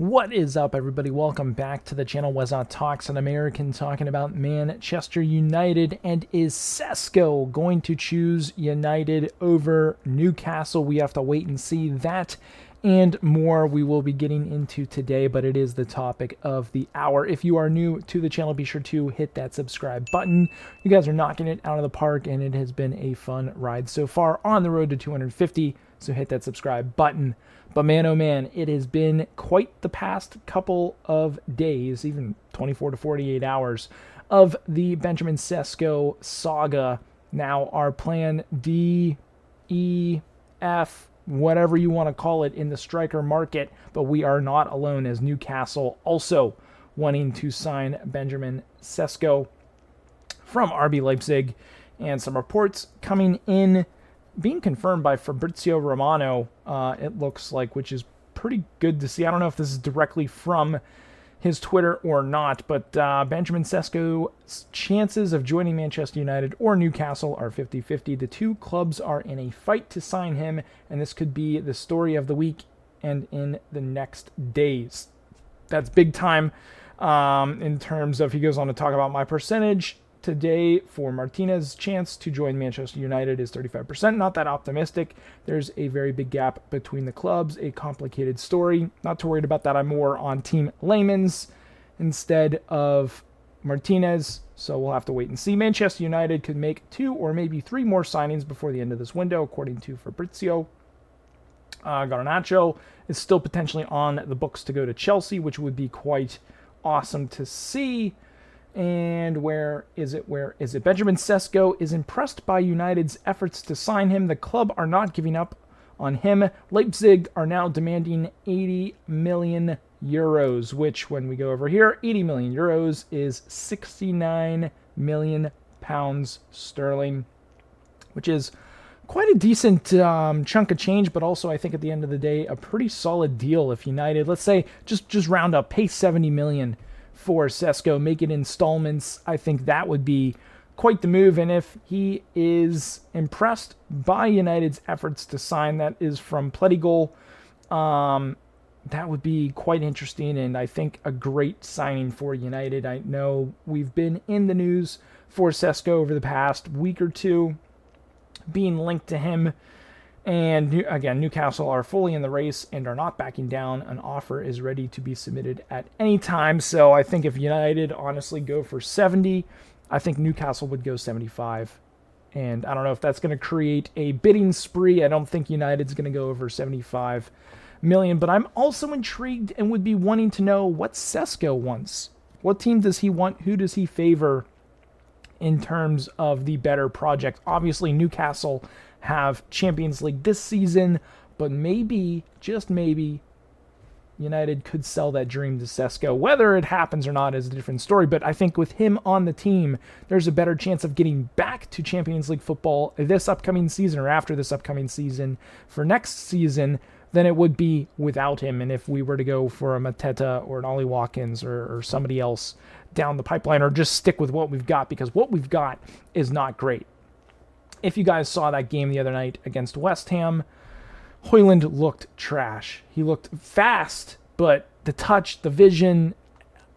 What is up, everybody? Welcome back to the channel. Wezot Talks, an American talking about Manchester United. And is Sesko going to choose United over Newcastle? We have to wait and see that and more we will be getting into today, but it is the topic of the hour. If you are new to the channel, be sure to hit that subscribe button. You guys are knocking it out of the park, and it has been a fun ride so far on the road to 250, so hit that subscribe button. But man, oh man, it has been quite the past couple of days, even 24 to 48 hours, of the Benjamin Sesko saga. Now, our plan D, E, F, whatever you want to call it in the striker market, but we are not alone, as Newcastle also wanting to sign Benjamin Sesko from RB Leipzig, and some reports coming in being confirmed by Fabrizio Romano, it looks like, which is pretty good to see. I don't know if this is directly from his Twitter or not, but Benjamin Sesko's chances of joining Manchester United or Newcastle are 50-50. The two clubs are in a fight to sign him, and this could be the story of the week and in the next days. That's big time in terms of, he goes on to talk about my percentage today for Martinez's chance to join Manchester United is 35%. Not that optimistic. There's a very big gap between the clubs, a complicated story. Not too worried about that. I'm more on Team Layman's instead of Martinez, so we'll have to wait and see. Manchester United could make 2 or maybe 3 more signings before the end of this window, according to Fabrizio. Garnacho is still potentially on the books to go to Chelsea, which would be quite awesome to see. And where is it? Benjamin Sesko is impressed by United's efforts to sign him. The club are not giving up on him. Leipzig are now demanding 80 million euros, which, when we go over here, 80 million euros is 69 million pounds sterling, which is quite a decent chunk of change, but also I think at the end of the day, a pretty solid deal. If United, let's say, just round up, pay 70 million for Sesko, make it installments, I think that would be quite the move. And if he is impressed by United's efforts to sign, that is from Plettigol, that would be quite interesting, and I think a great signing for United. I know we've been in the news for Sesko over the past week or two, being linked to him. And again, Newcastle are fully in the race and are not backing down. An offer is ready to be submitted at any time. So I think if United honestly go for 70, I think Newcastle would go 75. And I don't know if that's going to create a bidding spree. I don't think United's going to go over 75 million. But I'm also intrigued and would be wanting to know what Sesko wants. What team does he want? Who does he favor in terms of the better project? Obviously, Newcastle have Champions League this season, but maybe, just maybe, United could sell that dream to Sesko. Whether it happens or not is a different story, but I think with him on the team, there's a better chance of getting back to Champions League football this upcoming season or after this upcoming season for next season than it would be without him. And if we were to go for a Mateta or an Ollie Watkins or somebody else down the pipeline, or just stick with what we've got, because what we've got is not great. If you guys saw that game the other night against West Ham, Højlund looked trash. He looked fast, but the touch, the vision,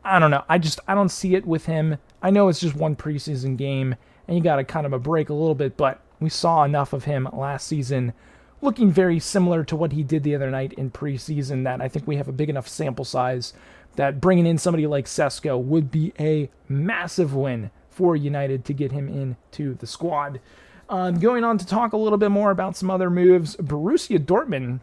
I don't know. I don't see it with him. I know it's just one preseason game, and you got to kind of a break a little bit, but we saw enough of him last season looking very similar to what he did the other night in preseason that I think we have a big enough sample size that bringing in somebody like Sesko would be a massive win for United to get him into the squad. Going on to talk a little bit more about some other moves, Borussia Dortmund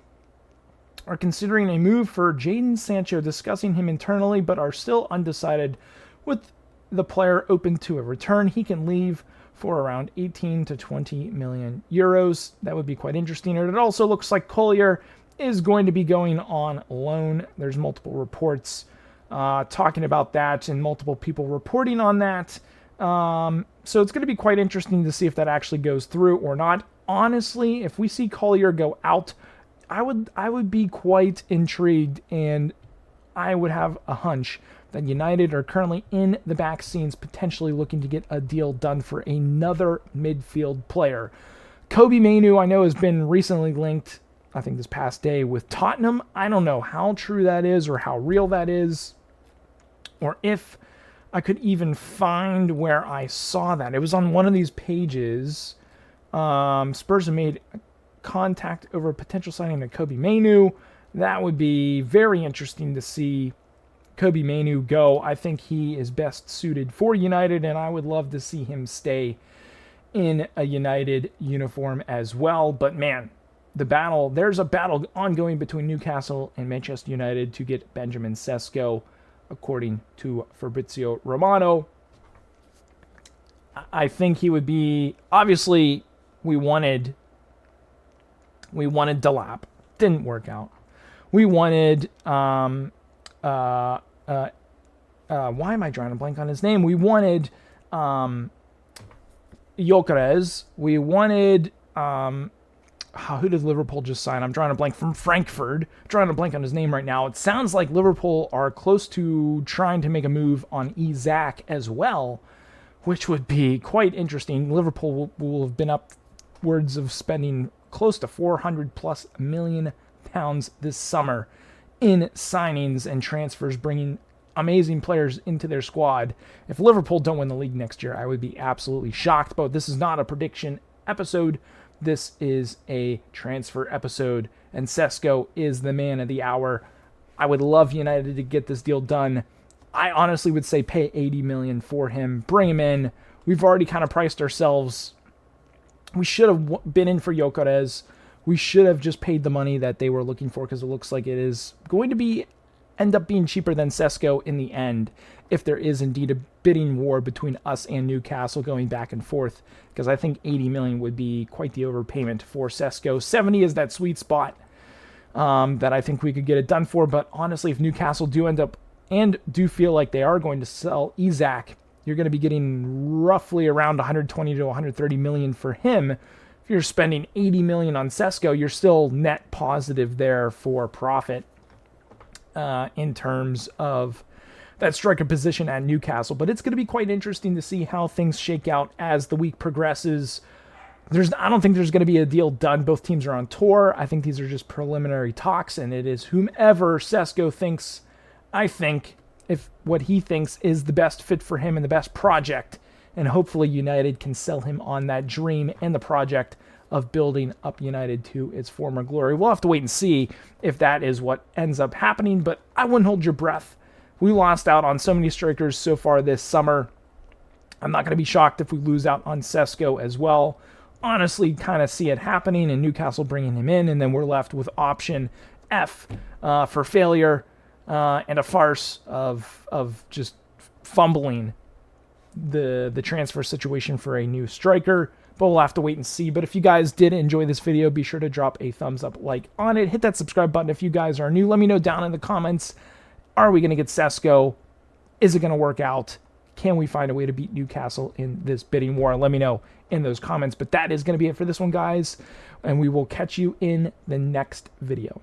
are considering a move for Jadon Sancho, discussing him internally, but are still undecided with the player open to a return. He can leave for around 18 to 20 million euros. That would be quite interesting. And it also looks like Collier is going to be going on loan. There's multiple reports talking about that and multiple people reporting on that. So it's going to be quite interesting to see if that actually goes through or not. Honestly, if we see Collier go out, I would be quite intrigued, and I would have a hunch that United are currently in the back scenes potentially looking to get a deal done for another midfield player. Kobe Mainu, I know, has been recently linked I think this past day with Tottenham. I don't know how true that is or how real that is, or if I could even find where I saw that. It was on one of these pages. Spurs have made contact over potential signing of Kobe Mainu. That would be very interesting to see Kobe Mainu go. I think he is best suited for United, and I would love to see him stay in a United uniform as well. But man, there's a battle ongoing between Newcastle and Manchester United to get Benjamin Sesko, according to Fabrizio Romano. I think he would be, obviously we wanted Delap. Didn't work out. We wanted why am I drawing a blank on his name? We wanted Gyökeres. We wanted who did Liverpool just sign? I'm drawing a blank from Frankfurt. I'm drawing a blank on his name right now. It sounds like Liverpool are close to trying to make a move on Isak as well, which would be quite interesting. Liverpool will have been upwards of spending close to 400 plus million pounds this summer in signings and transfers, bringing amazing players into their squad. If Liverpool don't win the league next year, I would be absolutely shocked. But this is not a prediction episode. This is a transfer episode, and Sesko is the man of the hour. I would love United to get this deal done. I honestly would say pay 80 million for him. Bring him in. We've already kind of priced ourselves. We should have been in for Gyökeres. We should have just paid the money that they were looking for, because it looks like it is going to end up being cheaper than Sesko in the end, if there is indeed a bidding war between us and Newcastle going back and forth, because I think 80 million would be quite the overpayment for Sesko. 70 is that sweet spot that I think we could get it done for. But honestly, if Newcastle do end up and do feel like they are going to sell Isak, you're going to be getting roughly around 120 to 130 million for him. If you're spending 80 million on Sesko, you're still net positive there for profit in terms of that striker position at Newcastle. But it's going to be quite interesting to see how things shake out as the week progresses. I don't think there's going to be a deal done. Both teams are on tour. I think these are just preliminary talks, and it is whomever Sesko thinks, I think, if what he thinks is the best fit for him and the best project. And hopefully United can sell him on that dream and the project of building up United to its former glory. We'll have to wait and see if that is what ends up happening, but I wouldn't hold your breath. We lost out on so many strikers so far this summer. I'm not going to be shocked if we lose out on Sesko as well. Honestly, kind of see it happening and Newcastle bringing him in, and then we're left with option F for failure and a farce of just fumbling the transfer situation for a new striker. But we'll have to wait and see. But if you guys did enjoy this video, be sure to drop a thumbs up like on it. Hit that subscribe button if you guys are new. Let me know down in the comments, are we going to get Sesko? Is it going to work out? Can we find a way to beat Newcastle in this bidding war? Let me know in those comments. But that is going to be it for this one, guys. And we will catch you in the next video.